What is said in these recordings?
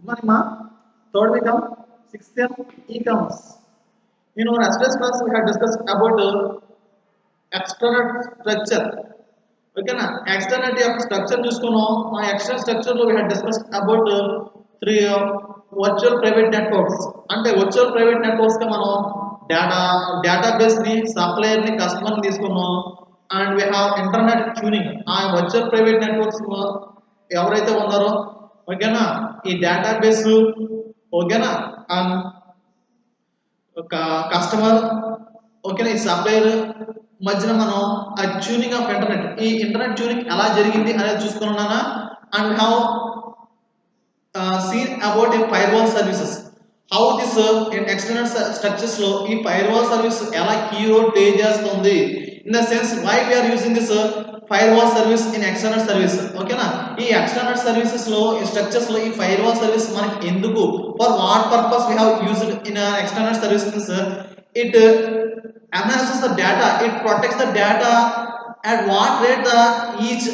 Good morning, ma. Third we come, sixth year e-commerce. In our yesterday's class, we had discussed about external structure. ఓకేనా external యొక్క structure చూసుకున్నాం ఆ external structure లో we had discuss about three virtual private networks అంటే virtual private networks గా మనం database ని supplier ని కస్టమర్ ని తీసుకున్నాం and we have internet tuning ఆ వర్చువల్ ప్రైవేట్ నెట్వర్క్స్ ఎవరైతే ఉన్నారో ఓకేనా ఈ డేటాబేస్ ఓకేనా ఒక కస్టమర్ ఓకేనా ఈ సప్లయర్ మధ్యన మనం ఆ ట్యూనింగ్ ఆఫ్ ఇంటర్నెట్ ఈ ఇంటర్నెట్ ట్యూనింగ్ ఎలా జరిగింది అనేది చూసుకున్నానా and how seen about a firewall services how this in external structures లో ఈ firewall service ఎలా key role play చేస్తుంది in the sense why we are using this firewall service in external service ఓకేనా ఈ external services లో ఈ structures లో ఈ firewall service మనకి ఎందుకు for what purpose we have used in external services it enhances the data it protects the data at what rate the each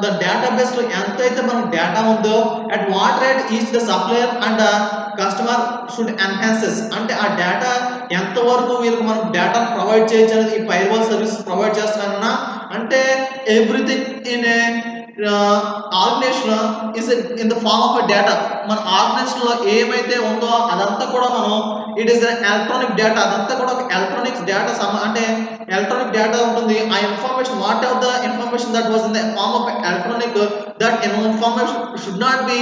the database లో ఎంతైతే మనకు డేటా ఉందో at what rate each the supplier and customer should enhances అంటే ఆ data ఎంత వరకు వీళ్ళకి మనం డేటా ప్రొవైడ్ చేయొచ్చు అనేది ఈ ఫైర్వాల్ సర్వీస్ ప్రొవైడ్ చేస్తున్నారన్నా అంటే everything in a organization is in the form of data మన ఆర్గనైజేషన్ లో ఏమైతే ఉందో అదంతా కూడా మనం ఇట్ ఈస్ ఎలక్ట్రానిక్ డేటా అదంతా కూడా ఒక ఎలక్ట్రానిక్స్ డేటా అంటే ఎలక్ట్రానిక్ డేటా ఉంటుంది ఆ information whatever the information that was in the form of electronic that information should not be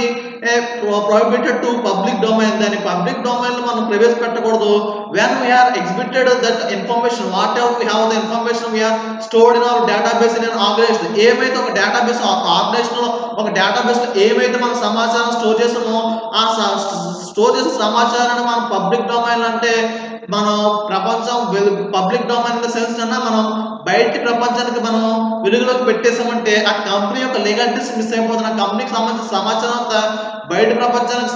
prohibited to public domain దాని పబ్లిక్ డొమైన్ లో మనం ప్రవేశపెట్టకూడదు when we are exhibited that information whatever we have the information we are stored in our database in organisation ఏమైతే ఒక database organisation లో ఒక database లో ఏమైతే మనం సమాచారం స్టోర్ చేసామో ఆ స్టోర్ చేసిన సమాచారాన్ని మనం పబ్లిక్ డొమైన్ అంటే మనం ప్రపంచం public domain in the sense కన్నా మనం బయటి ప్రపంచానికి మనం వెలుగులోకి పెట్టేసామంటే ఆ కంపెనీ యొక్క లీగాలిటీస్ మిస్ అయిపోతుంది ఆ కంపెనీకి సంబంధించిన సమాచారం అంతా బయట ప్రపంచానికి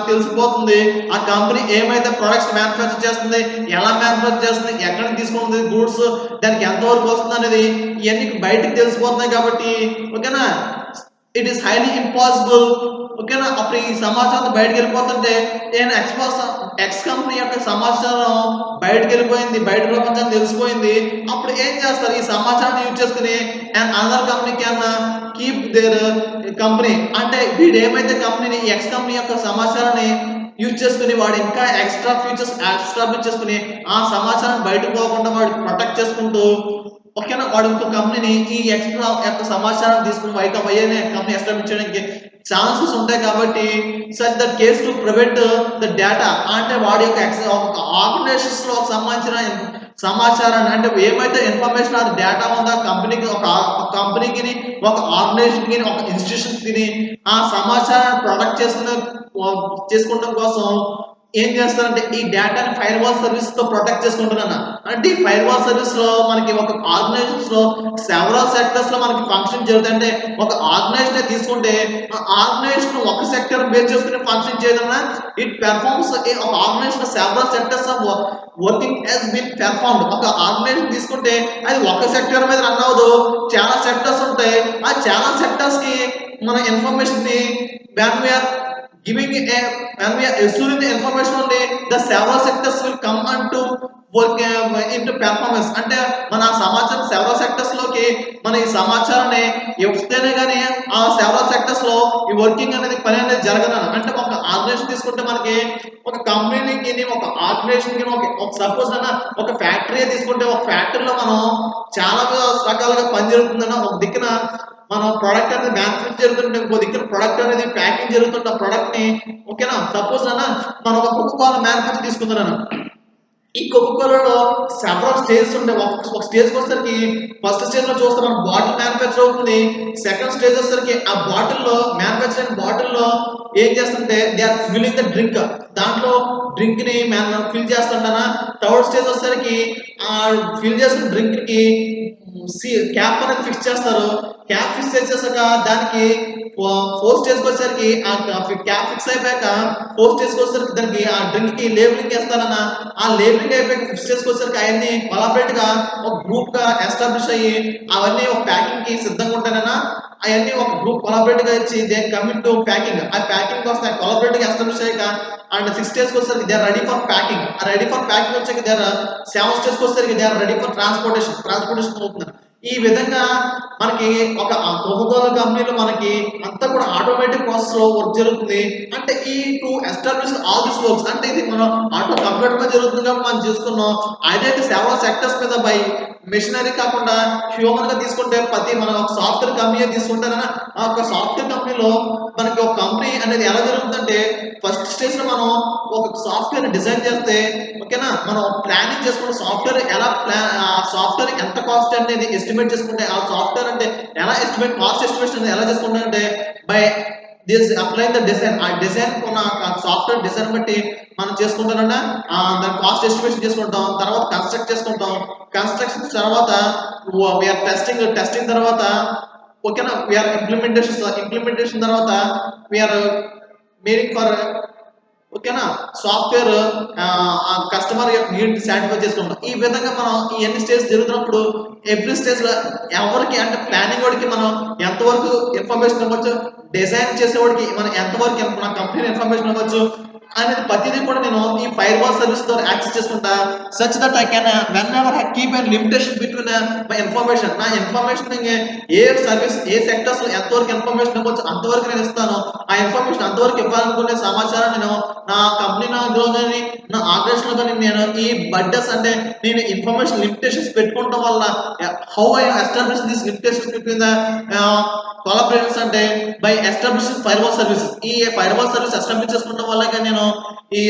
తెలిసిపోతుంది ఆ కంపెనీ ఏమైతే ప్రొడక్ట్స్ మ్యానుఫ్యాక్చర్ చేస్తుంది ఎలా మ్యానుఫ్యాక్చర్ చేస్తుంది ఎక్కడ తీసుకుంటుంది గూడ్స్ దానికి ఎంతవరకు వస్తుంది అనేది ఇవన్నీ బయటకు తెలిసిపోతున్నాయి కాబట్టి ఓకేనా ఇట్ ఈస్ హైలీ ఇంపాసిబుల్ ఓకేనా అప్పుడు ఈ సమాచారం బయటకు వెళ్ళిపోతుంటే నేను ఎక్స్ కంపెనీ యొక్క సమాచారం బయటకు వెళ్ళిపోయింది బయట ప్రపంచం తెలిసిపోయింది అప్పుడు ఏం చేస్తారు ఈ సమాచారాన్ని యూజ్ చేసుకుని and another company can keep there company అంటే వీడు ఏమైతే కంపెనీని ఎక్స్ కంపెనీ యొక్క సమాచారాన్ని యూజ్ చేసుకుని వాడు ఇంకా ఎక్స్ట్రా ఫీచర్స్ ఎస్టాబ్లిష్ చేసుకుని ఆ సమాచారం బయటకు పోకుండా వాడు ప్రొటెక్ట్ చేసుకుంటూ ఓకేనా వాడు ఇంకో కంపెనీని ఈ ఎక్స్ట్రా యొక్క సమాచారం తీసుకుని వైనే కంపెనీ ఎస్టాబ్లిష్ చేయడానికి ఛాన్సెస్ ఉంటాయి కాబట్టి such that case to prevent the data అంటే వాడి యొక్క ఆర్గనైజేషన్స్ లో సంబంధించిన సమాచారాన్ని అంటే ఏమైతే ఇన్ఫర్మేషన్ అది డేటా ఉందో కంపెనీకి ఒక కంపెనీకి ఒక ఆర్గనైజేషన్ కి ఒక ఇన్స్టిట్యూషన్ కి ఆ సమాచారాన్ని ప్రొడక్ట్ చేసుకోవడం కోసం ఏం చేస్తారంటే ఈ డేటాని ఫైర్వాల్ సర్వీస్ తో ప్రొటెక్ట్ చేసుకుంటున్నాను అంటే ఈ ఫైర్వాల్ సర్వీస్ లో మనకి ఒక ఆర్గనైజేషన్స్ లో సెవరల్ సెక్టర్స్ లో మనకి ఫంక్షన్ జరుగుతాయి అంటే ఒక ఆర్గనైజేషన్ తీసుకుంటే ఆ ఆర్గనైజేషన్ ఒక సెక్టర్ బేస్ చేసుకుని ఫంక్షన్ చేయదన్నా ఇట్ పెర్ఫార్మ్స్ ఒక organization several sectors of working has been performed ఒక ఆర్గనైజేషన్ తీసుకుంటే అది ఒక సెక్టర్ మీద రన్ అవ్వదు చాలా సెక్టర్స్ ఉంటాయి ఆ చాలా సెక్టర్స్ కి మన ఇన్ఫర్మేషన్ ని when we are assuring the information only the several sectors will come onto work into performance అంటే మన సమాచారం సెవరల్ సెక్టర్స్ లోకి మన ఈ సమాచారాన్ని ఇస్తేనే కానీ ఆ సెవరల్ సెక్టర్స్ లో ఈ వర్కింగ్ అనేది పని అనేది జరగదు అంటే ఒక ఆర్గనైజేషన్ తీసుకుంటే మనకి ఒక కంపెనీకి ఒక ఆర్గనైజేషన్ కి ఒక సపోజ్ అన్న ఒక ఫ్యాక్టరీ తీసుకుంటే ఒక ఫ్యాక్టరీలో మనం చాలా రకాలుగా పని జరుగుతుందన్న ఒక దిక్కున మనం ప్రోడక్ట్ అనేది మ్యానుఫ్యాక్చర్ జరుగుతుంటే ఇంకో దగ్గర ప్రోడక్ట్ అనేది ప్యాకింగ్ జరుగుతుంటే ఆ ప్రోడక్ట్ ని ఓకేనా సపోజ్ అన్న మనం ఒక కోకోకోలా మ్యానుఫ్యాక్చర్ తీసుకుంటున్నాను ఈ కోకోకోలాలో సెవరల్ స్టేజెస్ ఉంటాయి ఒక స్టేజ్కి వచ్చేసరికి ఫస్ట్ స్టేజ్ లో చూస్తే మన బాటిల్ మ్యానుఫ్యాక్చర్ అవుతుంది సెకండ్ స్టేజ్ వచ్చేసరికి ఆ బాటిల్లో మ్యానుఫ్యాక్చర్ అయిన బాటిల్లో ఏం చేస్తుంటే they are filling the drink దాంట్లో డ్రింక్ ని ఫిల్ చేస్తుంటానా థర్డ్ స్టేజ్ వచ్చేసరికి ఆ ఫిల్ చేసిన డ్రింక్ కి క్యాప్ అనేది ఫిక్స్ చేస్తారు క్యాప్ ఫిక్స్ చేసాక దానికి ఫోర్ స్టేజ్కి వచ్చేసరికి ఆ క్యాప్ ఫిక్స్ అయిపోయాక ఫోర్ స్టేజ్కి వచ్చేసరికి దానికి ఆ డ్రింక్ కి లేబులింగ్ వేస్తానన్న ఆ లేబులింగ్ అయిపోయాక ఫిఫ్త్ స్టేజ్కి వచ్చేసరికి అవన్నీ కొలాబరేట్ గా ఒక గ్రూప్ గా ఎస్టాబ్లిష్ అయ్యి అవన్నీ ఒక ప్యాకింగ్ కి సిద్ధంగా ఉంటానన్నా అవన్నీ ఒక గ్రూప్ కొలాబరేట్ గా ఇచ్చి దే కమింగ్ టు ప్యాకింగ్ ఆ ప్యాకింగ్ కోసం కొలాబరేట్ గా ఎస్టాబ్లిష్ అయ్యాక అండ్ 6 days వచ్చేసరికి they are ready for packing ఆ రెడీ ఫర్ ప్యాకింగ్ వచ్చాక దే ఆర్ 7 days వచ్చేసరికి they are ready for transportation అవుతుంది ఈ విధంగా మనకి ఒక కోకోకోలా కంపెనీలో మనకి అంతా కూడా ఆటోమేటిక్ ప్రాసెస్ లో వర్క్ జరుగుతుంది అంటే ఈ to establish all this works అంటే ఇది మనం ఆటో కంప్యూటర్ మీద జరుగుతుంది కాబట్టి మనం చూస్తున్నాం అదైతే సేవా సెక్టర్స్ మీద బై మెషినరీ కాకుండా హ్యూమన్ గా తీసుకుంటే ప్రతి మనం ఒక సాఫ్ట్వేర్ కంపెనీ తీసుకుంటానన్నా ఆ ఒక సాఫ్ట్వేర్ కంపెనీలో మనకి ఒక కంపెనీ అనేది ఎలా జరుగుతుందంటే ఫస్ట్ స్టేజ్ లో మనం ఒక సాఫ్ట్వేర్ డిజైన్ చేస్తే ఓకేనా మనం ప్లానింగ్ చేసుకుంటే సాఫ్ట్వేర్ ఎలా ఆ సాఫ్ట్వేర్ ఎంత కాస్ట్ అనేది ఎస్టిమేట్ చేసుకుంటే ఆ సాఫ్ట్వేర్ అంటే ఎలా ఎస్టిమేట్ కాస్ట్ ఎస్టిమేషన్ అనేది ఎలా చేసుకుంటే అంటే by this apply the design ఆ డిజైన్ కొన్న సాఫ్ట్వేర్ డిజైన్ బట్టి మనం చేసుకుంటానన్నా దాని కాస్ట్ ఎస్టిమేషన్ చేసుకుంటాం తర్వాత కన్స్ట్రక్ట్ చేసుకుంటాం కన్స్ట్రక్షన్ తర్వాత వీఆర్ టెస్టింగ్ తర్వాత ఓకేనా వీఆర్ ఇంప్లిమెంటేషన్ తర్వాత వీఆర్ మేకింగ్ ఫర్ ఓకేనా సాఫ్ట్వేర్ కస్టమర్ యొక్క నీడ్ సాటిస్ఫై చేసుకుంటాం ఈ విధంగా మనం ఈ ఎన్ని స్టేజ్ జరుగుతున్నప్పుడు ఎవ్రీ స్టేజ్ లో ఎవరికి అంటే ప్లానింగ్ వాడికి మనం ఎంతవరకు ఇన్ఫర్మేషన్ ఇవ్వచ్చు డిజైన్ చేసేవాడికి మనం ఎంతవరకు మన కంపెనీ ఇన్ఫర్మేషన్ ఇవ్వచ్చు అనేది ప్రతిదీ కూడా నేను ఈ ఫైర్ వాల్ సర్వీస్ ద్వారా యాక్సెస్ చేసుకుంటా such that I can when ever I keep and limitation between my information నా ఇన్ఫర్మేషన్ ఏ సర్వీస్ ఏ సెక్టర్స్ లో ఎంతవరకు ఇన్ఫర్మేషన్ ఇవ్వచ్చు అంతవరకు నేను ఇస్తాను ఆ ఇన్ఫర్మేషన్ అంతవరకు ఇవ్వాలనుకునే సమాచారం నేను నా కంపెనీలో కానీ నా ఆర్గనైజేషన్ లో కానీ నేను ఈ బడ్జెట్స్ అంటే నేను ఇన్ఫర్మేషన్ లిమిటేషన్స్ పెట్టుకోవడం వల్ల how I establish this limitations between the collaborations అంటే by establishing firewall service ఈ ఫైర్ వాల్ సర్వీస్ ఎస్టాబ్లిష్ చేసుకోవడం వల్ల నేను ఈ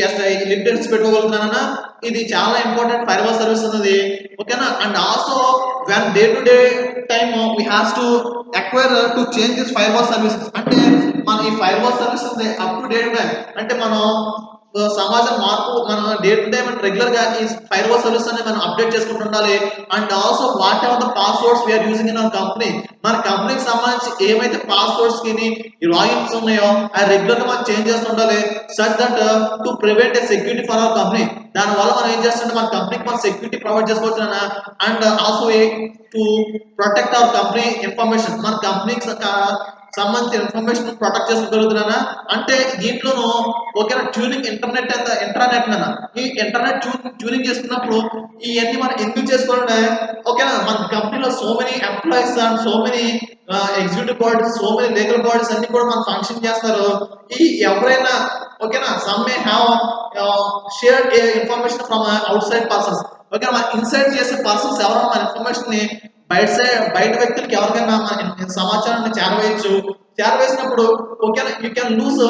లిమిటేషన్స్ పెట్టుకోగలుగుతానన్నా ఇది చాలా ఇంపార్టెంట్ ఫైర్ వాల్ సర్వీస్ అనేది ఓకేనా and also when day to day time we has to acquire to change this fire wall services అంటే మన ఈ ఫైర్ వాల్ సర్వీస్ ఉంది up to day to time అంటే మనం సమాజం మార్పు మనం డే టు డే మనం రెగ్యులర్ గా ఈ ఫైర్ వాల్ సర్వీస్ అనేది మనం అప్డేట్ చేసుకుంటూ ఉండాలి and also whatever the passwords we are using in our company మన కంపెనీకి సంబంధించి ఏమైతే పాస్వర్డ్స్ కి లాగిన్స్ ఉన్నాయో అవి రెగ్యులర్ గా మనం చేంజ్ చేస్తూ ఉండాలి such that to prevent A security for our company దాని వల్ల మనం ఏం చేస్తుంటే మన కంపెనీకి మనం సెక్యూరిటీ ప్రొవైడ్ చేసుకోవచ్చు and also to protect our company information మన కంపెనీకి సంబంధించిన ఇన్ఫర్మేషన్ ప్రొటెక్ట్ చేసుకోగలుగుతున్నా అంటే దీంట్లోనూ ఓకేనా ట్యూనింగ్ ఇంటర్నెట్ ఈ ఇంటర్నెట్ ట్యూనింగ్ చేసుకున్నప్పుడు ఇవన్నీ మనం ఎందుకు చేసుకోవాలంటే ఓకేనా మన కంపెనీలో so many employees and so many executive bodies so many legal bodies అన్ని కూడా మనం ఫంక్షన్ చేస్తారు ఈ ఎవరైనా ఓకేనా some may have share information from out side persons okay మన ఇన్సైడ్ చేసే పర్సన్స్ ఎవరైనా మన ఇన్ఫర్మేషన్ ని బయట వ్యక్తులకి ఎవరికైనా మన సమాచారాన్ని చేరవేసినప్పుడు ఓకేనా you can lose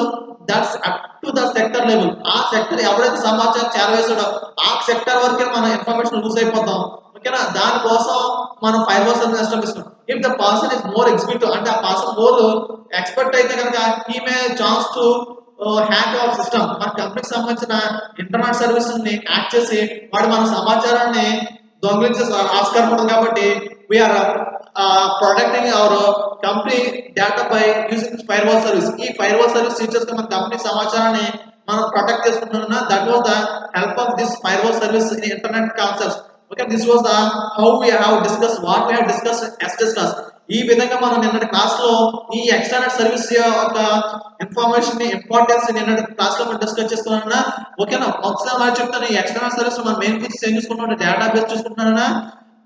that's up to the sector level ఆ సెక్టర్ ఎవరైతే సమాచారం చేరవేసాడో ఆ సెక్టర్ వరకే మన ఇన్ఫర్మేషన్ లూజ్ అయిపోతాం ఓకేనా దానికోసం మనం fire wall service establish if the person is more executive అంటే ఆ పర్సన్ మోర్ ఎక్స్పర్ట్ అయితే కనుక he may chance to hack hour system మన కంపెనీకి సంబంధించిన ఇంటర్నెట్ సర్వీస్ ని హ్యాక్ చేసి వాడు మన సమాచారాన్ని దొంగిలించే ఆస్కారం ఉంటుంది కాబట్టి we are protecting our company data by using firewall service ఈ ఫైర్ వాల్ సర్వీస్ ఫీచర్స్ మన కంపెనీ సమాచారాన్ని మనం ప్రొటెక్ట్ చేసుకుంటున్నా that was the help of this firewall service in internet concepts okay this was the how we have discuss what we have discuss ఈ విధంగా మనం నిన్నటి class లో ఈ ఎక్స్టర్నల్ సర్వీస్ యొక్క ఇన్ఫర్మేషన్ ని ఇంపార్టెన్స్ నిన్నటి క్లాస్ లో మనం డిస్కస్ చేసుకున్నానా ఓకేనా ఒకసారి మరి చెప్తాను ఈ ఎక్స్టర్నల్ సర్వీస్ మనం మెయిన్ ఫీచర్స్ ఏం చూసుకుంటున్నాం డేటాబేస్ చూసుకుంటున్నానా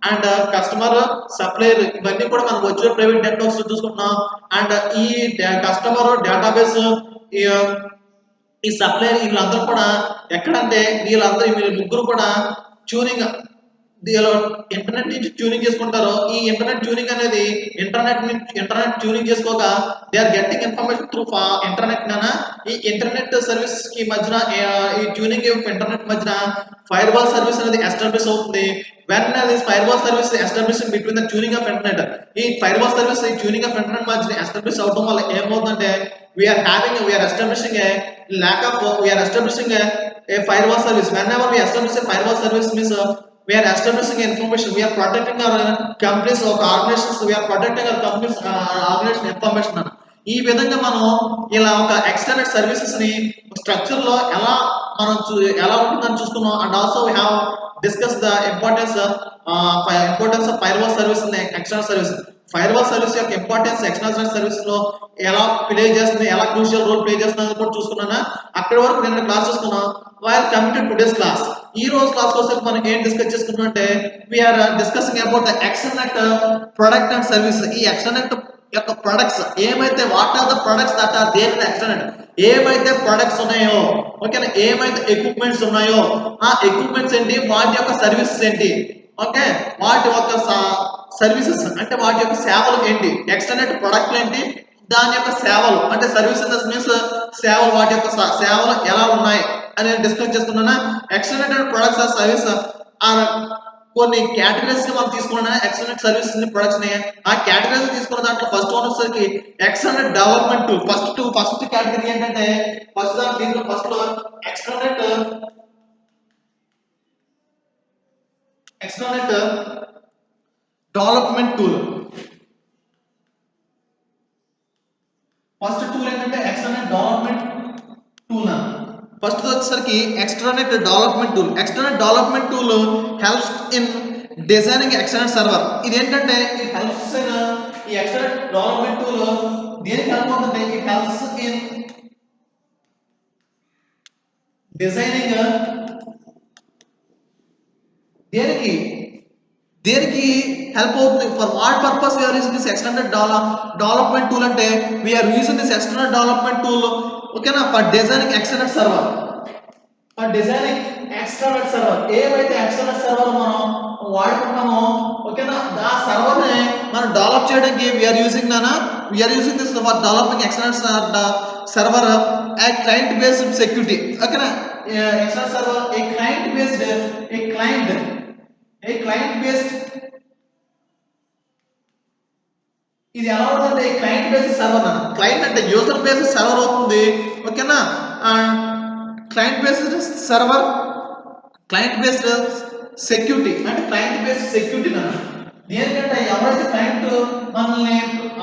అండ్ కస్టమర్ సప్లయర్ ఇవన్నీ కూడా మనం వర్చువల్ ప్రైవేట్ నెట్వర్క్స్ చూసుకుంటున్నాం అండ్ ఈ కస్టమర్ డేటాబేస్ ఈ సప్లయర్ వీళ్ళందరూ కూడా ఎక్కడంటే వీళ్ళు ముగ్గురు కూడా ట్యూనింగ్ దీనిలో ఇంటర్నెట్ నుంచి ట్యూనింగ్ చేసుకుంటారో ఈ ఇంటర్నెట్ ట్యూనింగ్ అనేది ఇంటర్నెట్ ట్యూనింగ్ చేసుకోక they are getting information through internet ఈ ఇంటర్నెట్ సర్వీస్ కి మధ్యన ఈ ట్యూనింగ్ ఇంటర్నెట్ మధ్యన ఫైర్ వాల్ సర్వీస్ అనేది ఎస్టాబ్లిష్ అవుతుంది when this firewall service establish between the tuning of internet ఈ ఫైర్ వాల్ సర్వీస్ ఈ ట్యూనింగ్ ఆఫ్ ఇంటర్నెట్ మధ్యన ఎస్టాబ్లిష్ అవడం వల్ల ఏమవుతుందంటే we are establishing a firewall service whenever we establish a firewall service means we are establishing information, we are protecting our companies or organizations, we are protecting our companies organization information ఈ విధంగా మనం ఇలా ఒక extended services ని structure లో ఎలా ఉంటుందని చూసుకున్నాం. And also we have discuss the importance of firewall service in external service. Firewall service యొక్క ఇంపార్టెన్స్ ఎక్స్టర్నల్ సర్వీస్ లో ఎలా ప్లే చేస్తుంది, ఎలా క్రూషియల్ రోల్ ప్లే చేస్తుంది కూడా చూసుకున్నానా. అక్కడి వరకు నేను క్లాస్ చూసుకున్నాం. While coming to today's class, ఈ రోజు క్లాస్ కోసం మనం ఏం డిస్కస్ చేసుకున్నాం అంటే we are discussing about the external product and service. ఈ ఎక్స్టర్నల్ యొక్క ప్రొడక్ట్స్ ఏమైతే, what are the products that are there in external, ఏమైతే ప్రొడక్ట్స్ ఉన్నాయో, ఓకేనా, ఏమైతే ఎక్విప్మెంట్స్ ఉన్నాయో ఆ ఎక్విప్మెంట్స్ ఏంటి, వాటి యొక్క సర్వీసెస్ ఏంటి, ఓకే, వాటి యొక్క సర్వీసెస్ అంటే వాటి యొక్క సేవలు ఏంటి, ఎక్స్టర్నల్ ప్రొడక్ట్లు ఏంటి, దాని యొక్క సేవలు అంటే సర్వీసెస్ మీన్స్ సేవలు, వాటి యొక్క సేవలు ఎలా ఉన్నాయి అని డిస్కస్ చేసుకున్నానా. External products or service or కొన్ని కేటగిరీస్ ని మనం తీసుకున్నా ఎక్స్టర్నల్ సర్వీస్ ప్రొడక్ట్స్ ని. ఆ కేటగిరీస్ తీసుకున్న దాంట్లో ఫస్ట్ వన్ వచ్చేసరికి external development tool. First category ఏంటంటే దీంట్లో ఫస్ట్ లో external development tool. First tool ఏంటంటే ఎక్స్టర్నల్ డెవలప్మెంట్ టూల్. ఫస్ట్ వచ్చేసరికి external development tool. External development tool helps in designing external server. ఇది ఏంటంటే ఇది హెల్ప్స్ ఇన్, ఈ ఎక్స్టర్నల్ డెవలప్మెంట్ టూల్ దేనికి హెల్ప్ అవుతుంది, ఇట్ హెల్ప్స్ ఇన్ డిజైనింగ్, దేనికి హెల్ప్ అవుతుంది, for what purpose we are using this external development tool అంటే we are using this external development tool, ఓకేనా, for designing external server. For designing external server, ఏవైతే external server మనం వాడుకుంటామో, ఓకేనా, ఆ సర్వర్ ని మనం డెవలప్ చేయడానికి we are using this for developing external server a client based security, ఓకేనా. External server a client based ఇది ఎలా ఉంటుందంటే క్లయింట్ బేస్డ్ సర్వర్ అన్న. క్లయింట్ అంటే యూజర్ బేస్డ్ సర్వర్ అవుతుంది, ఓకేనా. Client based server, client based security అంటే క్లయింట్ బేస్డ్ సెక్యూరిటీ అన్న. దేనికంటే ఎవరైతే క్లయింట్ మనల్ని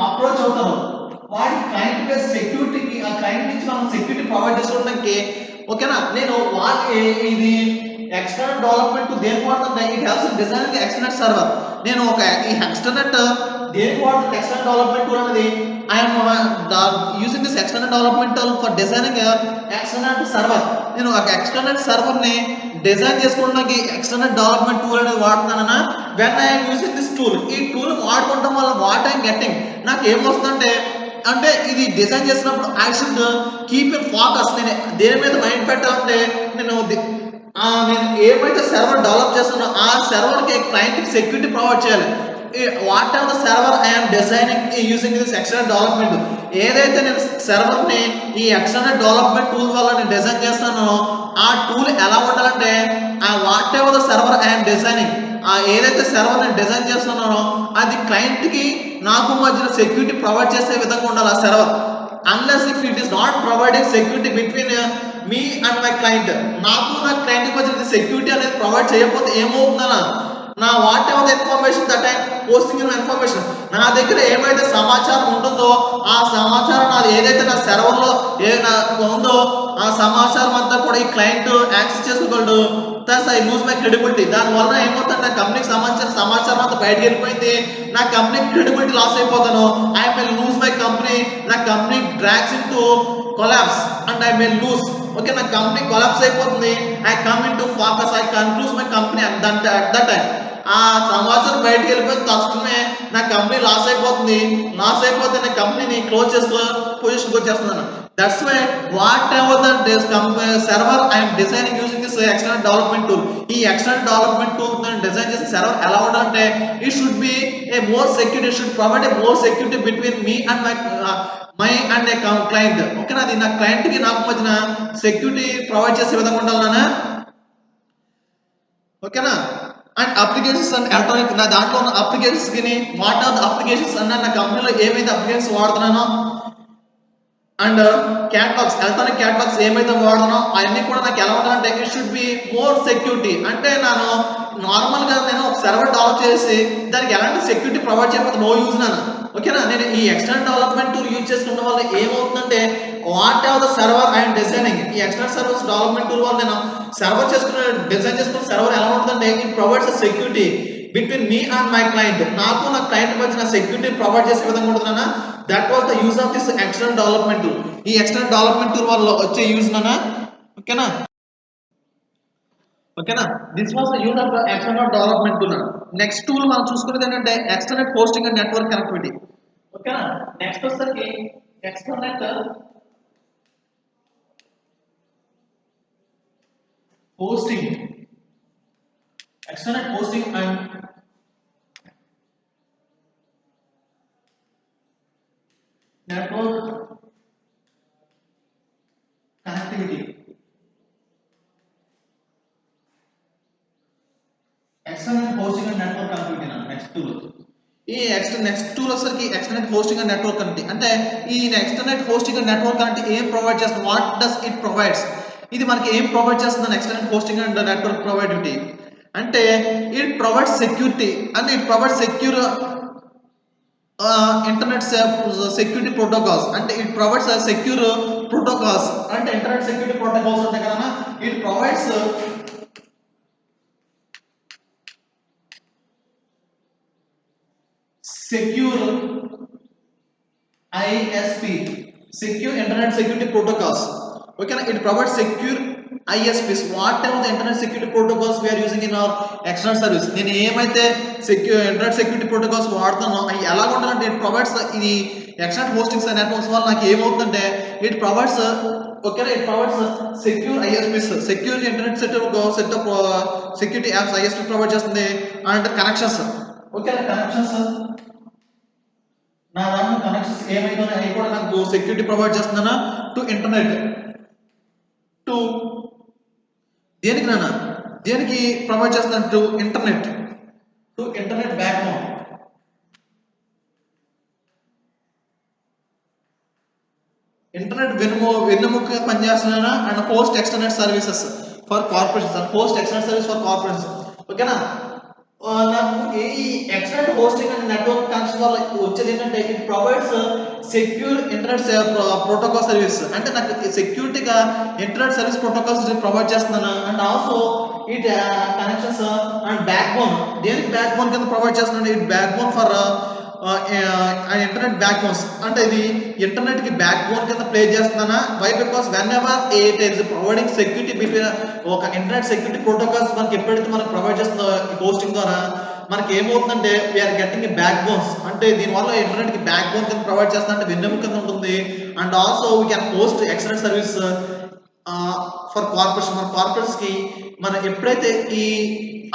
అప్రోచ్ అవుతారో వాడి క్లయింట్ బేస్డ్ సెక్యూరిటీకి, ఆ క్లయింట్ నుంచి మనం సెక్యూరిటీ ప్రొవైడ్ చేసుకోవడానికి, ఓకేనా. నేను ఇది ఎక్స్టర్నల్ డెవలప్మెంట్ దేనికి వాడుతుంటే it helps in designing external server. నేను ఒక ఈ ఎక్స్టర్నల్ దేనికి వాడుతుంది ఎక్స్టర్నల్ డెవలప్మెంట్ టూల్ అనేది, I'm using this external development tool for designing external server. నేను ఒక ఎక్స్టర్నల్ సర్వర్ ని డిజైన్ చేసుకోవడానికి ఎక్స్టర్నల్ డెవలప్మెంట్ టూల్ అనేది వాడుతున్నానా. When I'm using this tool, ఈ టూల్ వాడుకోవడం వల్ల వాట్ ఐఎమ్ గెట్టింగ్, నాకు ఏమొస్తుందంటే అంటే ఇది డిజైన్ చేసినప్పుడు I should keep in focus. నేను దేని మీద మైండ్ పెట్టాలంటే నేను ఏమైతే సర్వర్ డెవలప్ చేస్తున్నా ఆ సర్వర్కి క్లయింట్కి సెక్యూరిటీ ప్రొవైడ్ చేయాలి. What are the server I am designing using this external development. ఏదైతే నేను సర్వర్ని ఈ ఎక్స్టర్నల్ డెవలప్మెంట్ టూల్ వల్ల నేను డిజైన్ చేస్తానో ఆ టూల్ ఎలా ఉండాలంటే whatever the server I am designing, ఏదైతే సర్వర్ నేను డిజైన్ చేస్తున్నానో అది క్లయింట్కి నాకు మధ్యన సెక్యూరిటీ ప్రొవైడ్ చేసే విధంగా ఉండాలి ఆ server. Unless if it is not providing security between me and my client, నాకు నా క్లయింట్ మధ్య సెక్యూరిటీ అనేది ప్రొవైడ్ చేయకపోతే ఏమవుతుందన్నా, నా what ever the information that I posting in information, నా దగ్గర ఏమైతే సమాచారం ఉంటుందో ఆ సమాచారం నాది ఏదైతే నా సర్వర్లో ఉందో ఆ సమాచారం అంతా కూడా ఈ క్లయింట్ యాక్సెస్ చేసుకోగలడు. Plus I lose my credibility. దానివల్ల ఏమవుతుంది, నా కంపెనీకి సమాచారం అంతా బయటకు వెళ్ళిపోయింది, నా కంపెనీకి క్రెడిబిలిటీ లాస్ అయిపోతాను. I may lose my company, నా company drags in to collapse and I may lose, okay, నా కంపెనీ కొలాప్స్ అయిపోతుంది. I come in to focus, I conclude my company at that time. ఆ సమాచారం బయటకు వెళ్ళిపోయిన తక్షణమే నా కంపెనీ లాస్ అయిపోతుంది. లాస్ అయిపోతే నా కంపెనీని క్లోజ్ చేసుకో పొజిషన్కి వచ్చేస్తున్నాను. That's why whatever the server I'm designing using this external development tool. ఈ ఎక్స్టర్నల్ డెవలప్మెంట్ టూల్ నేను డిజైన్ చేసిన సర్వర్ ఎలా ఉండాలంటే it should be a more security, should provide a more security between me and my and a client, ఓకేనా. అది నా క్లయింట్కి నాకు మధ్యన సెక్యూరిటీ ప్రొవైడ్ చేసే విధంగా ఉండాలన్నా, ఓకేనా. అండ్ అప్లికేషన్స్ అండ్ ఎలక్ట్రానిక్, నా దాంట్లో ఉన్న అప్లికేషన్స్ కి వాట్ ఆర్ ద అప్లికేషన్స్ అన్న నా కంపెనీలో ఏమైతే అప్లికేషన్స్ వాడుతున్నానో అండ్ క్యాటలాగ్స్, ఎలక్ట్రానిక్ క్యాటలాగ్స్ ఏమైతే వాడుతున్నానో అవన్నీ కూడా నాకు ఎలా ఉండాలంటే it should be more security. అంటే నార్మల్గా నేను ఒక సర్వర్ డెవలప్ చేసి దానికి ఎలాంటి సెక్యూరిటీ ప్రొవైడ్ చేయకపోతే నో యూజ్ నాన్న. ఓకేనా. నేను ఈ ఎక్స్టర్నల్ డెవలప్మెంట్ టూల్ యూజ్ చేసుకోవడం వల్ల ఏమవుతుందంటే what are the server I'm designing, ఈ ఎక్స్టర్నల్ సర్వీస్ డెవలప్మెంట్ టూల్ వల్ల నేను సర్వర్ డిజైన్ చేసుకున్న సర్వర్ ఎలా ఉంటుందంటే it provides security between me and my client, నాకు నా క్లయింట్ మధ్య సెక్యూరిటీ ప్రొవైడ్ చేసే విధంగా ఉంటుందన్నా. That was the use of this external development tool. ఈ ఎక్స్టర్నల్ డెవలప్మెంట్ టూల్ వల్ల వచ్చే యూజ్ నానా. ఓకేనా ఓకేనా. This was the use of the external development tool. Next tool మనం చూసుకునేది ఏంటంటే external hosting and network connectivity. ఓకేనా. నెక్స్ట్ వచ్చేసరికి external hosting, external hosting and network connectivity. External hosting and network connectivity నా నెక్స్ట్ టూల్. ఈ next tool వచ్చేసరికి external hosting and network connectivity. అంటే ఈ external hosting and network connectivity ఏం provide చేస్తుంది, what does it provides, ఇది మనకి ఏం ప్రొవైడ్ చేస్తుంది ఎక్స్టర్నల్ హోస్టింగ్ అండ్ నెట్వర్క్ ప్రొవైడిటీ అంటే it provides security and it provides secure internet security protocols. అంటే ఇట్ ప్రొవైడ్స్ సెక్యూర్ ప్రోటోకాల్స్, అంటే ఇంటర్నెట్ సెక్యూరిటీ ప్రోటోకాల్స్ ఉంటాయి కదా. It provides secure ISP, secure internet security protocols. Okay, it provides secure ISPs, whatever the internet security protocols we are using in our external service. నేను ఏమైతే secure internet security protocols వాడుతానో అవి ఎలా ఉండాలంటే it provides ఇది external hostings and networks వల్ల నాకు ఏమవుతుందంటే ఇట్ ప్రొవైడ్స్ ఓకేనా, it provides secure ISPs, secure internet setup security apps ISP provide చేస్తుంది. అండ్ కనెక్షన్స్, ఓకేనా, కనెక్షన్స్ నా దాంట్లో కనెక్షన్స్ ఏమైతే అవి కూడా నాకు సెక్యూరిటీ ప్రొవైడ్ చేస్తున్నానా టు ఇంటర్నెట్, టు దేనికి నాన్న, దేనికి ప్రొవైడ్ చేస్తున్నాను to internet, to internet backbone, ఇంటర్నెట్ వెన్నెముకగా పనిచేస్తున్నానా. And post ఎక్స్టర్నెట్ services for corporations, post extranet service for corporations. ఓకేనా. నాకు ఈ external hosting and network connection వల్ల వచ్చేది ఏంటంటే it provides secure internet protocol service. అంటే నాకు సెక్యూరిటీగా ఇంటర్నెట్ సర్వీస్ ప్రోటోకాల్స్ ప్రొవైడ్ చేస్తున్నాను. And also it connections and backbone, దేనికి బ్యాక్ బోన్ కింద ప్రొవైడ్ చేస్తున్నాను, it backbone for internet backbones. అంటే ఇది ఇంటర్నెట్ కి బ్యాక్ బోన్ కింద ప్లే చేస్తున్నానా. Why because whenever it is providing security between ఒక ఇంటర్నెట్ సెక్యూరిటీ ప్రోటోకాల్స్ మనకి ఎప్పుడైతే మనకు ప్రొవైడ్ చేస్తుందో హోస్టింగ్ ద్వారా మనకి ఏమవుతుందంటే వీఆర్ గెట్టింగ్ బ్యాక్ బోన్స్. అంటే దీనివల్ల ఇంటర్నెట్ కి బ్యాక్ బోన్ కింద ప్రొవైడ్ చేస్తున్నా అంటే వెన్నెముక కింద ఉంటుంది. And also we can host external service for corporation. మన కార్పొరేట్స్ కి మనం ఎప్పుడైతే ఈ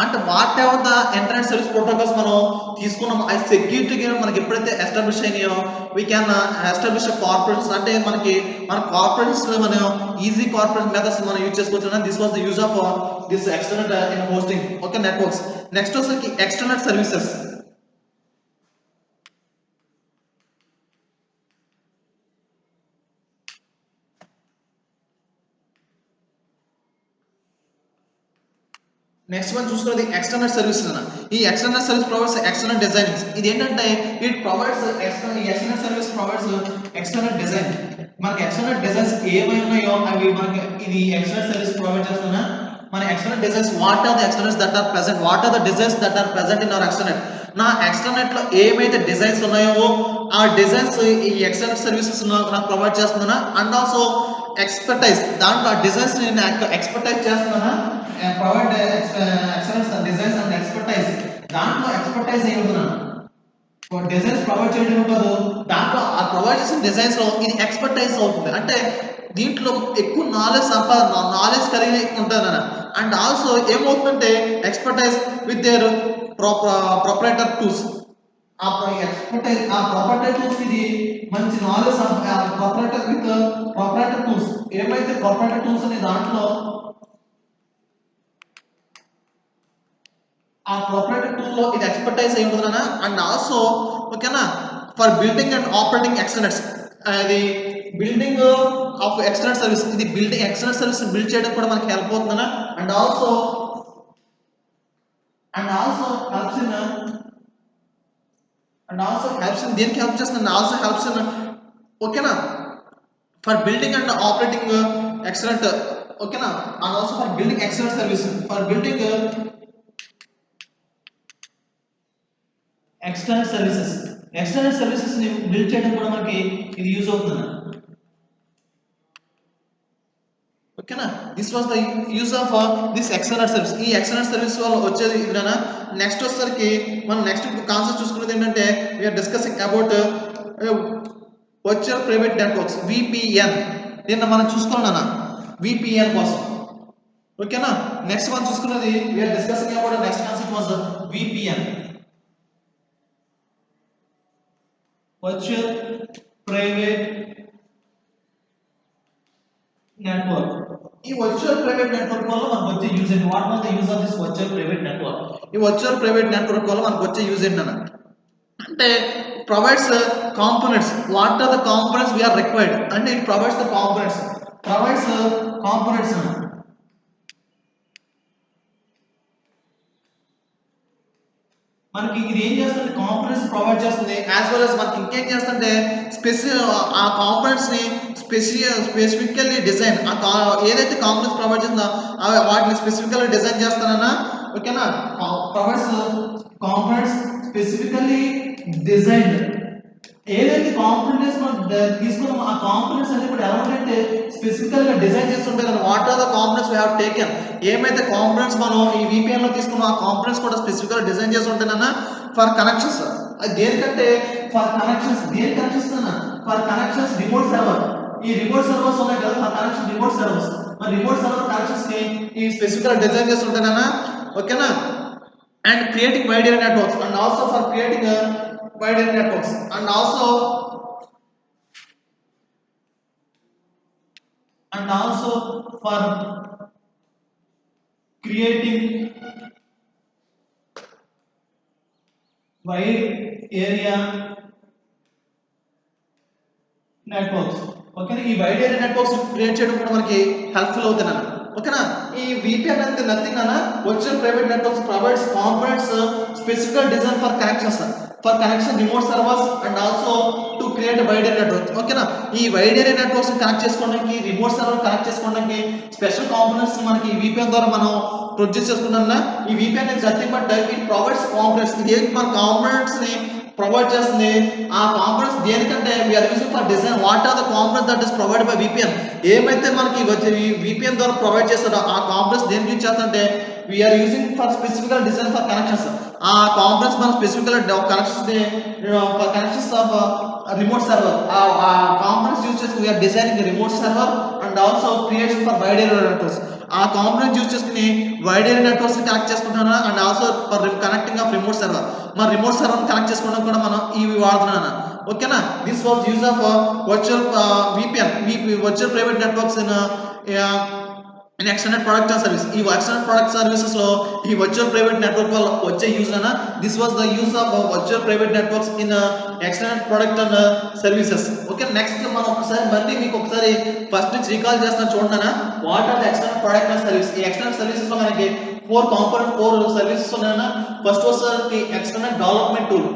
అంటే whatever the internet service protocols మనం తీసుకున్నాం ఆ సెక్యూరిటీ మనకి ఎప్పుడైతే ఎస్టాబ్లిష్ అయినాయో వీ క్యాన్ ఎస్టాబ్లిష్ కార్పొరేషన్స్. అంటే మనకి మన కార్పొరేషన్స్ లో మనం ఈజీ కార్పొరేట్ మెథడ్స్ మనం యూజ్ చేసుకోవచ్చు. This was the use of this external in hosting. Okay, networks. Next వచ్చేసరికి ఎక్స్టర్నల్ సర్వీసెస్. నెక్స్ట్ మనం చూసుకున్నది ఎక్స్టర్నల్ సర్వీస్. ఈ external service provides external designings. ఇది ఏంటంటే it provides external service provides external design. మనకి external designs ఏమై ఉన్నాయో అవి మనకి ఇది ఎక్స్టర్నల్ సర్వీస్ ప్రొవైడ్ చేస్తున్నా. మన external designs, what are the externals that are present, what are the designs that are present in our extranet. నా extranet లో ఏమైతే డిజైన్స్ ఉన్నాయో ఆ డిజైన్స్ ఈ ఎక్స్టర్నల్ సర్వీసెస్ నాకు ప్రొవైడ్ చేస్తున్నా. అండ్ ఆల్సో ఎక్స్పర్టైజ్, దాంట్లో ఆ డిజైన్స్ నేను ఎక్స్పర్టైజ్ చేస్తున్నా. Provide excellence designs and expertise. దాంట్లో ఎక్స్పర్టైజ్ అయి ఉంటున్నాను. డిజైన్స్ ప్రొవైడ్ చేయడం కాదు, దాంట్లో ఆ ప్రొవైడ్ చేసిన డిజైన్స్ లో ఇది ఎక్స్పర్టైజ్ అవుతుంది. అంటే దీంట్లో ఎక్కువ నాలెడ్జ్ కలిగి ఉంటాను. అండ్ ఆల్సో ఏమవుతుందంటే expertise with their proprietor tools. ఆ ఎక్స్పర్టైజ్ ఆ ప్రొపరేటర్ టూల్స్ ఇది మంచి knowledge proprietor with proprietor tools. ఏమైతే ప్రొపరేటర్ టూల్స్ అనే దాంట్లో ఆ ప్రొపరేటర్ టూల్ లో ఇది ఎక్స్పర్టైజ్ అయి ఉంటుందన్నా. అండ్ ఆల్సో ఓకేనా for building and operating excellence. అది బిల్డింగ్ ఆఫ్ ఎక్స్టర్నల్ సర్వీస్, ఇది బిల్డింగ్ ఎక్స్టర్నల్ సర్వీస్ బిల్డ్ చేయడం కూడా మనకి హెల్ప్ అవుతుందన్నా. And also helps in and also helps in దేనికి help చేస్తుంది also helps in ఓకేనా for building and operating excellent ఓకేనా and also for building excellent service for building external services ని build చేయడం కూడా మనకి ఇది యూజ్ అవుతుంది ఓకేనా this was the use of this external service ఈ ఎక్స్టర్నల్ సర్వీస్ వల్ల వచ్చేది ఇదేనా నెక్స్ట్ వచ్చేసరికి మనం నెక్స్ట్ కాన్సెప్ట్ చూసుకునేది ఏంటంటే we are discussing about virtual private networks VPN దీన్ని మనం చూసుకున్నానా విపిఎన్ కోసం ఓకేనా నెక్స్ట్ మనం చూసుకున్నది we are discussing about next concept was VPN virtual private network ఈ వర్చువల్ ప్రైవేట్ నెట్వర్క్ వల్ల మనకు వచ్చే యూజ్ ఏంటి what was the use of this virtual private network ఈ వర్చువల్ ప్రైవేట్ నెట్వర్క్ వల్ల మనకు వచ్చే యూజ్ ఏంటన్నా అంటే provides components what are the components we are required అంటే ఇట్ ప్రొవైడ్స్ ద కాంపోనెంట్స్ మనకి ఇది ఏం చేస్తుంది కాంపోనెంట్స్ ప్రొవైడ్ చేస్తుంది యాజ్ వెల్ as మనకి ఇంకేం చేస్తుంటే ఆ కాంపోనెంట్స్ ని స్పెసిఫికల్లీ డిజైన్ ఏదైతే కాంపోనెంట్స్ ప్రొవైడ్ చేస్తుందో వాటిని స్పెసిఫికల్లీ డిజైన్ చేస్తానన్నా ఓకేనా ప్రొవైడ్స్ కాంపోనెంట్స్ స్పెసిఫికల్లీ డిజైన్డ్ ఏదైతే కాంపోనెంట్స్ మనం తీసుకున్నామో ఆ కాంపోనెంట్స్ అన్ని కూడా ఎలా ఉంటాయంటే స్పెసిఫికల్ గా డిజైన్ చేస్తుంటే కదా what are the components we have taken ఏమైతే కాంపోనెంట్స్ మనం ఈ VPN లో తీసుకున్నామో ఆ కాంపోనెంట్స్ కూడా స్పెసిఫికల్ గా డిజైన్ చేసి ఉంటానన్నా ఫర్ కనెక్షన్స్ అది దేనికంటే ఫర్ కనెక్షన్స్ దేని కనెక్షన్స్ అన్న ఫర్ కనెక్షన్స్ రిమోట్ సర్వర్ ఈ రిమోట్ సర్వర్స్ ఉన్నాయి కదా ఫర్ కనెక్షన్ రిమోట్ సర్వర్స్ మరి రిమోట్ సర్వర్ కనెక్షన్స్ ని ఈ స్పెసిఫికల్ గా డిజైన్ చేసి ఉంటానన్నా ఓకేనా and creating wide area networks and also for creating wide area networks and also for creating wide area networks ఓకేనా ఈ వైడ్ ఏరియా నెట్వర్క్స్ క్రియేట్ చేయడం కూడా మనకి హెల్ప్ఫుల్ అవుతుంది అన్న ఓకేనా ఈ VPN అంటే నథింగ్ అన్న virtual private networks provides components specifical design for connections for connection remote servers and also to create wide area networks ఓకేనా ఈ వైడ్ ఏరియా నెట్వర్క్స్ కనెక్ట్ చేసుకోవడానికి రిమోట్ సర్వర్ కనెక్ట్ చేసుకోవడానికి స్పెషల్ కాంపోనెంట్స్ మనకి VPN ద్వారా మనం produce చేసుకున్నాం ఈ VPN is nothing but it provides components ఇది మన కాంపోనెంట్స్ ని ప్రొవైడ్ చేస్తుంది ఆ కాంపోనెంట్స్ దేనికంటే we are using for design what are the components that is provide by VPN ఏమైతే మనకి VPN ద్వారా ప్రొవైడ్ చేస్తారో ఆ కాంపోనెంట్స్ దేనికి యూజ్ చేస్తారంటే we are using for specifical design for connections ఆ కాంపోనెంట్స్ మనం specifical connections of remote server ఆ కాంపోనెంట్స్ యూజ్ చేసుకుని we are designing remote server and also creation for wide area networks ఆ component use చేసుకుని wide area networks ని connect చేసుకుంటున్నాను and also for connecting of remote server మన remote server connect చేసుకోవడం కూడా మనం ఇవి వాడుతున్నాను ఓకేనా this was use of virtual VPN virtual private networks in extended product and service ఈ ఎక్స్టెండెడ్ ప్రొడక్ట్ సర్వీసెస్ లో ఈ వర్చువల్ ప్రైవేట్ నెట్వర్క్ వల్ల వచ్చే యూజ్ అన్న this was the use of virtual private networks in extended product and services okay next మనం ఒకసారి మళ్ళీ మీకు ఒకసారి ఫస్ట్ నుంచి రీకాల్ చేస్తాను చూడండి what are the extended product and service ఈ ఎక్స్టెండెడ్ సర్వీసెస్ లో మనకి ఫోర్ సర్వీసెస్ ఉన్నాయన్న ఫస్ట్ వచ్చేసరికి ఎక్స్టెండెడ్ డెవలప్మెంట్ టూల్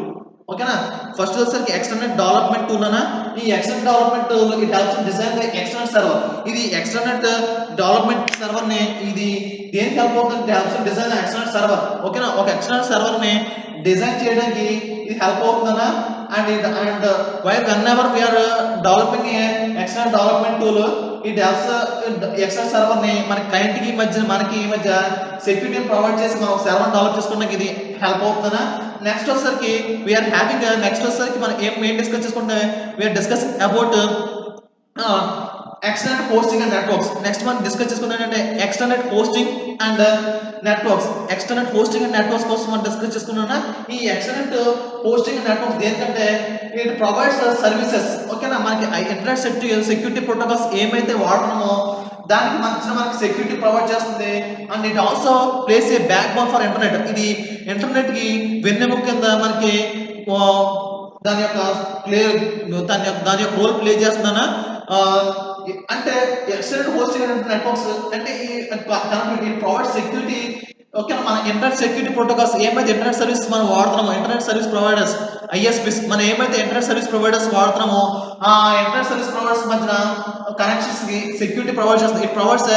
ఓకేనా ఫస్ట్ వచ్చేసరికి ఎక్స్టెండెడ్ డెవలప్మెంట్ టూల్ అన్న ఈ extended development tool it helps design the extended server ఇది ఎక్స్టెండెడ్ డెవలప్మెంట్ సర్వర్ ని ఇది దేనికి హెల్ప్ అవుతుంది హెల్ప్స్ డిజైన్ ఎక్స్టెండెడ్ సర్వర్ ఓకేనా ఒక ఎక్స్టెండెడ్ సర్వర్ ని డిజైన్ చేయడానికి ఇది హెల్ప్ అవుతుందన్న and whenever we are developing a external development tool it helps external server ని మన క్లయింట్ కి మనకి మధ్య సెక్యూరిటీని ప్రొవైడ్ చేసి మనం సర్వర్ డెవలప్ చేసుకోవడానికి ఇది హెల్ప్ అవుతుందన్న నెక్స్ట్ వచ్చేసరికి వీఆర్ హ్యావింగ్ నెక్స్ట్ వచ్చేసరికి మనం ఏం డిస్కస్ చేసుకుంటే we are discussing about extended hosting and networks next మనం డిస్కస్ చేసుకున్నదంటే extended hosting and networks extended hosting and networks కోసం మనం డిస్కస్ చేసుకున్నానా ఈ extended hosting and networks దేనికంటే it provides services ఓకేనా మనకి ఇంటర్నెట్ సెక్యూరిటీ ప్రోటోకాల్స్ ఏమైతే వాడుతున్నామో దానికి మనకి సెక్యూరిటీ ప్రొవైడ్ చేస్తుంది and it also place A back bone for internet ఇది ఇంటర్నెట్ కి వెన్నెముక కింద మనకి దాని యొక్క రోల్ ప్లే చేస్తున్నానా అంటే ఎక్స్టెండెడ్ హోస్టింగ్ నెట్వర్క్స్ అంటే ఈ ప్రొవైడ్ సెక్యూరిటీ ఓకే, మన ఇంటర్నెట్ సెక్యూరిటీ ప్రోటోకాల్స్ ఏమైతే ఇంటర్నెట్ సర్వీస్ మనం వాడుతున్నామో, ఇంటర్నెట్ సర్వీస్ ప్రొవైడర్స్ ఐఎస్పీస్ మనం ఏమైతే ఇంటర్నెట్ సర్వీస్ ప్రొవైడర్స్ వాడుతున్నామో ఆ ఇంటర్నెట్ సర్వీస్ ప్రొవైడర్స్ మధ్యన కనెక్షన్స్ కి సెక్యూరిటీ ప్రొవైడ్ చేస్తుంది. It provides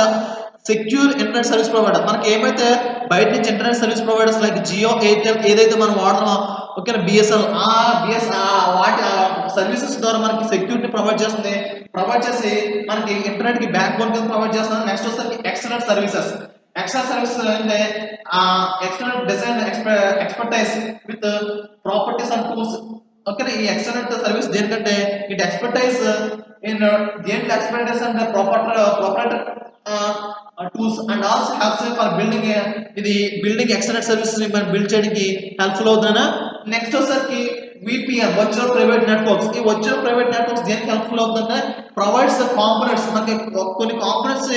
secure internet service provider. మనకి ఏమైతే బయట నుంచి internet service providers like Jio, Airtel ఏదైతే మనం వాడుతున్నామో, ఓకేనా, బిఎస్ఎల్ వాటి సర్వీసెస్ ద్వారా మనకి సెక్యూరిటీ ప్రొవైడ్ చేస్తుంది. ప్రొవైడ్ చేసి మనకి ఇంటర్నెట్ కి బ్యాక్ బోన్ కింద ప్రొవైడ్ చేస్తుంది. నెక్స్ట్ వచ్చేసరికి ఎక్స్టర్నల్ సర్వీసెస్. ఎక్స్టర్నల్ సర్వీసెస్ అంటే external design expertise with properties and tools. Okay, ఈ ఎక్స్టర్నల్ సర్వీస్ దేనికంటే ఇట్ ఎక్స్పర్టైజ్ ఇన్ దేంట్లో ఎక్స్పర్టైజ్ అంటే property tools and also helps for building. ఇది బిల్డింగ్ ఎక్స్టర్నల్ సర్వీస్ ని మనం బిల్డ్ చేయడానికి హెల్ప్ఫుల్ అవుతుందా. నెక్స్ట్ వచ్చేసరికి విపిఎన్ వర్చువల్ ప్రైవేట్ నెట్వర్క్స్. ఈ వర్చువల్ ప్రైవేట్ నెట్వర్క్స్ దేనికి హెల్ప్ఫుల్ అవుతుందంటే ప్రొవైడ్స్ కాంపోనెంట్స్. మనకి కొన్ని కాంపోనెంట్స్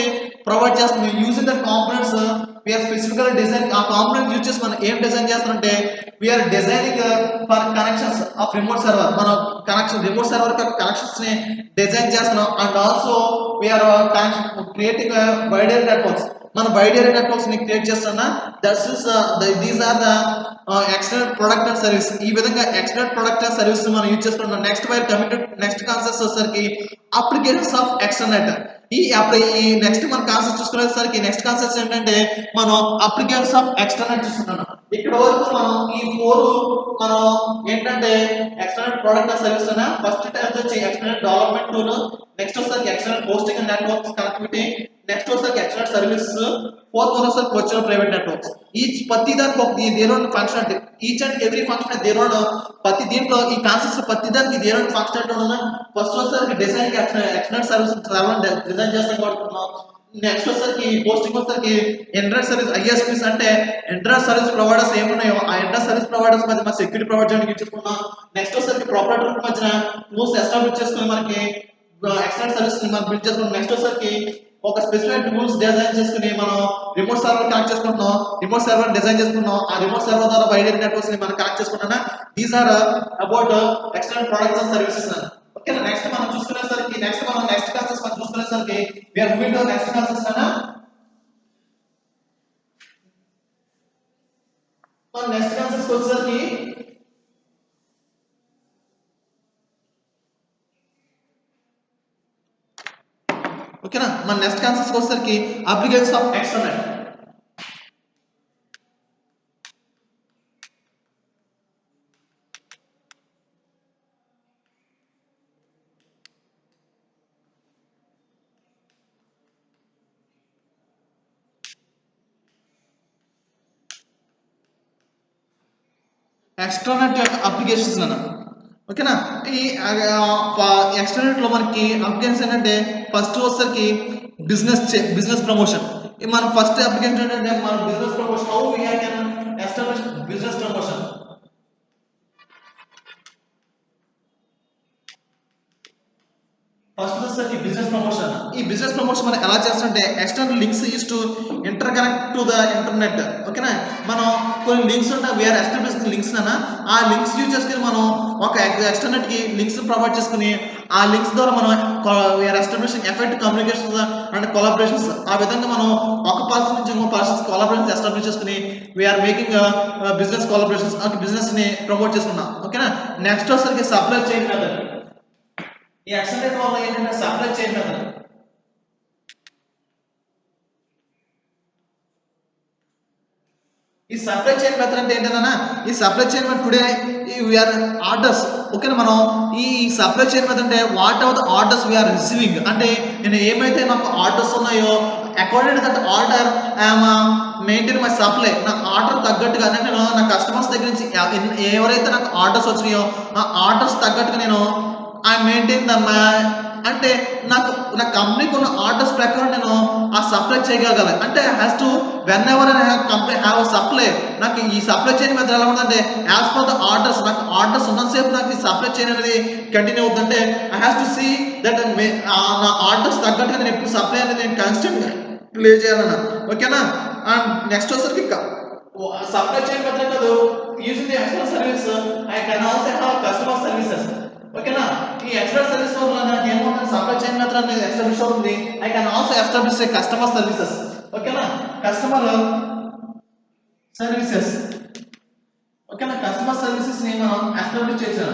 ప్రొవైడ్ చేస్తుంది. Using the components we are specifical design. ఆ కాంపోనెంట్ యూజ్ చేసి మనం ఏం డిజైన్ చేస్తామంటే we are designing for connections of remote server. మనం కనెక్షన్ రిమోట్ సర్వర్ కనెక్షన్స్ ని డిజైన్ చేస్తున్నాం. And also we are creating wide area networks. మన వైడ్ ఏరియా నెట్వర్క్స్ ని క్రియేట్ చేస్తున్నా. That's these are the external product and service. ఈ విధంగా external product and service మనం use చేసుకుంటున్నాం. Next we're committed next concepts వచ్చేసరికి అప్లికేషన్స్ ఆఫ్ ఎక్స్టర్నెట్. ఈ next మన కాన్సెప్ట్ చూసుకునేసరికి నెక్స్ట్ కాన్సెప్ట్స్ ఏంటంటే మనం అప్లికేషన్స్ ఆఫ్ ఎక్స్టర్నెట్ చూస్తున్నాం. ఇక్కడ వరకు మనం ఈ 4 మనం ఏంటంటే ఎక్స్టర్నల్ ప్రొడక్ట్ అండ్ సర్వీస్ అన్న ఫస్ట్ టైం వచ్చి ఎక్స్టర్నల్ డెవలప్మెంట్ టూల్, నెక్స్ట్ వచ్చేసరికి external hosting and networks connectivity, next వచ్చేసరికి ఎక్స్టర్నల్ సర్వీసెస్, ఫోర్త్ వన్ వచ్చేసరికి వర్చువల్ ప్రైవేట్ నెట్వర్క్స్. ఈచ్ ప్రతి దానికి ఒక their own functionality. Each and every function their own ప్రతి దీంట్లో ఈ కాన్సెప్ట్స్ ప్రతి దానికి దేర్ ఓన్ ఫంక్షనాలిటీ ఉన్నదా. ఫస్ట్ వచ్చేసరికి డిజైన్ ఎక్స్టర్నల్ సర్వీస్ డిజైన్ చేస్తాం వాడుతున్నాం. నెక్స్ట్ వచ్చేసరికి పోస్టింగ్ వచ్చేసరికి ఇంటర్నెట్ సర్వీస్ ఐఎస్పీస్ అంటే ఇంటర్నెట్ సర్వీస్ ప్రొవైడర్స్ ఏమున్నాయో ఆ ఇంటర్నెట్ సర్వీస్ ప్రొవైడర్స్ మధ్య మన సెక్యూరిటీ ప్రొవైడ్ చేయడానికి చూసుకున్నాం. నెక్స్ట్ వచ్చేసరికి ప్రాపర్టీ మధ్యన టూల్స్ ఎస్టాబ్లిష్ చేసుకుని మనకి ఎక్స్టర్నల్ సర్వీస్ మనం బిల్డ్ చేసుకున్నాం. నెక్స్ట్ వచ్చేసరికి ఒక స్పెసిఫిక్ టూల్స్ డిజైన్ చేసుకుని మనం రిమోట్ సర్వర్ కనెక్ట్ చేసుకుంటున్నాం. రిమోట్ సర్వర్ డిజైన్ చేసుకున్నాం. ఆ రిమోట్ సర్వర్ ద్వారా వైడ్ ఏరియా నెట్వర్క్స్ ని మనం కనెక్ట్ చేసుకుంటున్నా. These are about external products and services. Okay, next మనం చూసుకునేసరికి నెక్స్ట్ కాన్సెప్ట్స్ మనం చూసుకునేసరికి we are moving to next concepts అన్న. మన నెక్స్ట్ కాన్సెప్ట్స్ వచ్చేసరికి ఓకేనా, మన నెక్స్ట్ కాన్సెప్ట్స్ వచ్చేసరికి అప్లికేషన్స్ ఆఫ్ ఎక్స్టర్నెట్. ఎక్స్టర్నెట్ యొక్క అప్లికేషన్స్ అన్న. ఓకేనా, ఈ ఎక్స్టర్నెట్ లో మనకి అప్లికేషన్స్ ఏంటంటే ఫస్ట్ వచ్చేసరికి బిజినెస్ ప్రమోషన్. మన ఫస్ట్ అప్లికేషన్ ఏంటంటే మన business promotion. How we can establish business promotion. First వచ్చేసరికి బిజినెస్ ప్రమోషన్. ఈ బిజినెస్ ప్రమోషన్ మనం ఎలా చేస్తుంటే external links use to interconnect to the internet. ఓకేనా, మనం కొన్ని లింక్స్ ఉంటాయి. వీఆర్ ఎస్టాబ్లిషింగ్ లింక్స్ అన్న. ఆ లింక్స్ యూజ్ చేసుకుని మనం ఒక ఎక్స్టర్నెట్ కి లింక్స్ ప్రొవైడ్ చేసుకుని ఆ లింక్స్ ద్వారా మనం we are establishing effective communications and collaborations. ఆ విధంగా మనం ఒక పర్సన్ నుంచి ఇంకో పర్సన్స్ కొలాబరేషన్స్ ఎస్టాబ్లిష్ చేసుకుని we are making business collaborations business ని ప్రమోట్ చేసుకున్నాం. ఓకేనా, నెక్స్ట్ వచ్చేసరికి సప్లై చైన్ మెథడ్. ఈ ఎక్స్టర్నెట్ వల్ల ఏంటంటే సప్లై చైన్ మెథడ్. ఈ సప్లై చైన్ మెథడ్ అంటే ఏంటన్నా, ఈ supply chain method today we are orders. ఓకేనా, మనం ఈ సప్లై చైన్ మెథడ్ అంటే whatever the orders we are receiving. అంటే నేను ఏమైతే నాకు ఆర్డర్స్ ఉన్నాయో according to that order I'm maintain my supply. నా ఆర్డర్ తగ్గట్టుగా అంటే నేను నా కస్టమర్స్ దగ్గర నుంచి ఎవరైతే నాకు ఆర్డర్స్ వచ్చినాయో ఆ ఆర్డర్స్ తగ్గట్టుగా నేను ఐ మెయింటైన్ ద అంటే నాకు నా కంపెనీకి ఉన్న ఆర్డర్స్ ప్రకారం నేను ఆ సప్లై చేయగలగాలి. అంటే has to whenever company have supply. నాకు ఈ సప్లై చైన్ మెథడ్ ఎలా ఉందంటే యాజ్ పర్ ద ఆర్డర్స్. నాకు ఆర్డర్స్ ఉన్నంతసేపు నాకు ఈ సప్లై చైన్ అనేది కంటిన్యూ అవుతుందంటే I has to see that నా ఆర్డర్స్ తగ్గట్టుగా నేను ఎప్పుడు సప్లై అనేది నేను కన్స్టెంట్ ప్లే చేయాలన్నా. ఓకేనా, అండ్ నెక్స్ట్ వచ్చేసరికి సప్లై చైన్ మెథడ్ కాదు using the external service I can also have customer services. ఓకేనా, ఈ ఎక్స్టర్నల్ సర్వీస్ వల్ల నాకు ఏమవుతుంది, సప్లై చైన్ మెథడ్ అనేది ఎస్టాబ్లిష్ అవుతుంది. I can also establish customer services. ఓకేనా, కస్టమర్ సర్వీసెస్. ఓకేనా, కస్టమర్ సర్వీసెస్ ని మనం ఎస్టాబ్లిష్ చేసాం.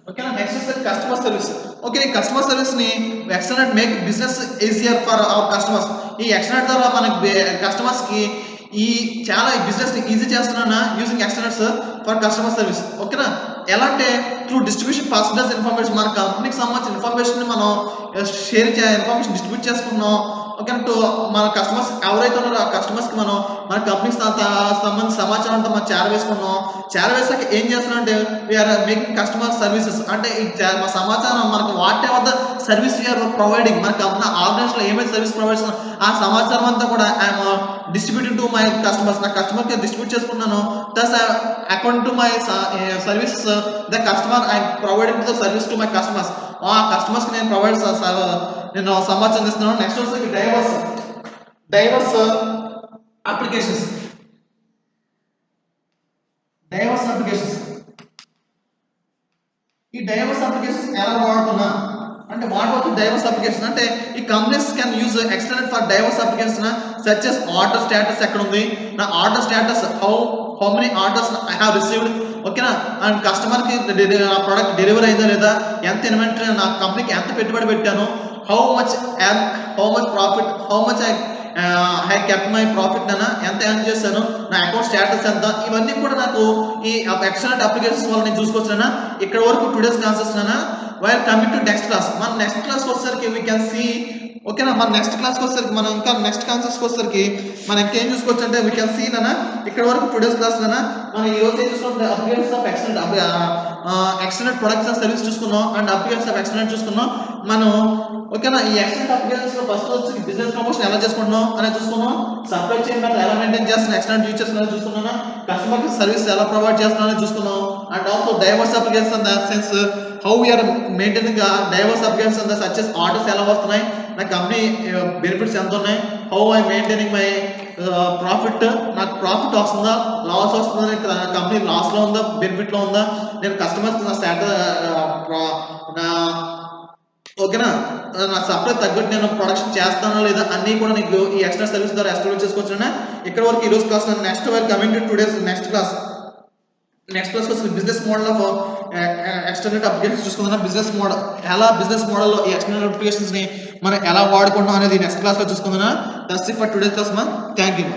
ఓకేనా, నెక్స్ట్ వచ్చేసి కస్టమర్ సర్వీస్. ఓకే, ఈ కస్టమర్ సర్వీస్ ని extranet make business easier for our customers. ఈ ఎక్స్టర్నెట్ ద్వారా మనకి కస్టమర్స్ కి ఈ చాలా బిజినెస్ ని ఈజీ చేస్తున్నా యూజింగ్ ఎక్స్టర్నెట్స్ ఫర్ కస్టమర్ సర్వీస్. ఓకేనా, ఎలా అంటే త్రూ డిస్ట్రిబ్యూషన్ పర్సనల్స్ ఇన్ఫర్మేషన్, మన కంపెనీకి సంబంధించిన ఇన్ఫర్మేషన్ మనం షేర్ ఇన్ఫర్మేషన్ డిస్ట్రిబ్యూట్ చేసుకుంటున్నాం. ఓకే, టు మన కస్టమర్స్ ఎవరైతే ఉన్నారో ఆ కస్టమర్స్ కి మనం మన కంపెనీకి సంబంధించిన సమాచారం అంతా మనం చేరవేసుకున్నాం. చేరవేసాక ఏం చేస్తున్నాం అంటే వీఆర్ మేకింగ్ కస్టమర్ సర్వీసెస్. అంటే ఈ మా సమాచారం మనకు whatever the service we are providing, మన కంపెనీ ఆర్గనైజేషన్ లో ఏమైతే సర్వీస్ ప్రొవైడ్ ఆ సమాచారం అంతా కూడా I'm distributing to my customers. నా కస్టమర్ కి డిస్ట్రిబ్యూట్ చేసుకున్నాను. Thus account to my services the customer I providing the service to my customers. ఆ కస్టమర్స్ కి నేను నేను సమాచారం ఇస్తున్నాను. నెక్స్ట్ వచ్చి డైవర్స్ అప్లికేషన్స్. ఈ డైవర్స్ అప్లికేషన్స్ ఎలా వాడుతున్నా అంటే వాట్ వాస్ డైవర్స్ అప్లికేషన్ అంటే ఈ companies can use extranet for diverse application such as order status ఎక్కడ ఉంది, నా order status how many orders I have received. ఓకేనా, అండ్ కస్టమర్ కి నా ప్రోడక్ట్ డెలివరీ అయిందా లేదా, ఎంత ఇన్వెంటరీ నా కంపెనీకి ఎంత పెట్టుబడి పెట్టాను, how much profit, how much I kept my profit అన్న, ఎంత ఎర్న్ చేశాను, నా అకౌంట్ స్టేటస్ ఎంత, ఇవన్నీ కూడా నాకు ఈ ఎక్సలెంట్ అప్లికేషన్స్ వల్ల నేను చూసుకోవచ్చునా. ఇక్కడ వరకు టుడేస్ కాన్సెప్ట్స్ నానా. While coming to next class, మన నెక్స్ట్ క్లాస్ వచ్చేసరికి వీ కెన్ సీ. ఓకేనా, మన నెక్స్ట్ క్లాస్కి వచ్చేసరికి మనం ఇంకా నెక్స్ట్ కాన్సెప్ట్స్కి వచ్చేసరికి మనం ఇంకేం చూసుకోవచ్చు అంటే వీ కెన్ సీ నానా. ఇక్కడ వరకు టుడేస్ క్లాస్ నానా మనం ఈ రోజు ఏం చూసుకుంటే applications of excellent products and service చూసుకున్నాం అండ్ అప్లికేషన్స్ ఆఫ్ ఎక్సలెంట్ చూసుకున్నాం మనం. ఓకేనా, ఈ ఎక్సలెంట్ అప్లికేషన్స్ లో ఫస్ట్ వచ్చి బిజినెస్ ప్రమోషన్ ఎలా చేసుకుంటున్నాం అనేది చూసుకున్నాం. సప్లై చైన్ మెథడ్ ఎలా మెయింటైన్ చేస్తున్నాం, ఎక్సలెంట్ ఫీచర్స్ అనేది చూసుకున్నాం. కస్టమర్ కి సర్వీస్ ఎలా ప్రొవైడ్ చేస్తున్నాం అనేది చూసుకున్నాం. And also diverse applications in that sense how we are maintaining diverse applications in the such as orders ఎలా వస్తున్నాయి, నా కంపెనీ బెనిఫిట్స్ ఎంత ఉన్నాయి, how I maintaining my profit, నాకు ప్రాఫిట్ వస్తుందా లాస్ వస్తుందా, కంపెనీ లాస్ లో ఉందా బెనిఫిట్ లో ఉందా, నేను కస్టమర్స్ నా నా ఓకేనా నా సప్లై తగ్గట్టు నేను ప్రొడక్షన్ చేస్తానో లేదా అన్నీ కూడా నీకు ఈ ఎక్స్ట్రా సర్వీస్ ద్వారా ఎస్టాబ్లిష్ చేసుకోవచ్చు. ఇక్కడ వరకు ఈ రోజు class next while coming to today's next class వచ్చి business model of external applications చూసుకుందాం. బిజినెస్ మోడల్ ఎలా బిజినెస్ మోడల్లో ఈ ఎక్స్టర్నల్ అప్లికేషన్స్ ని మనం ఎలా వాడుకుంటాం అనేది నెక్స్ట్ క్లాస్ లో చూసుకుందాం. That's it for today's class. Thank you.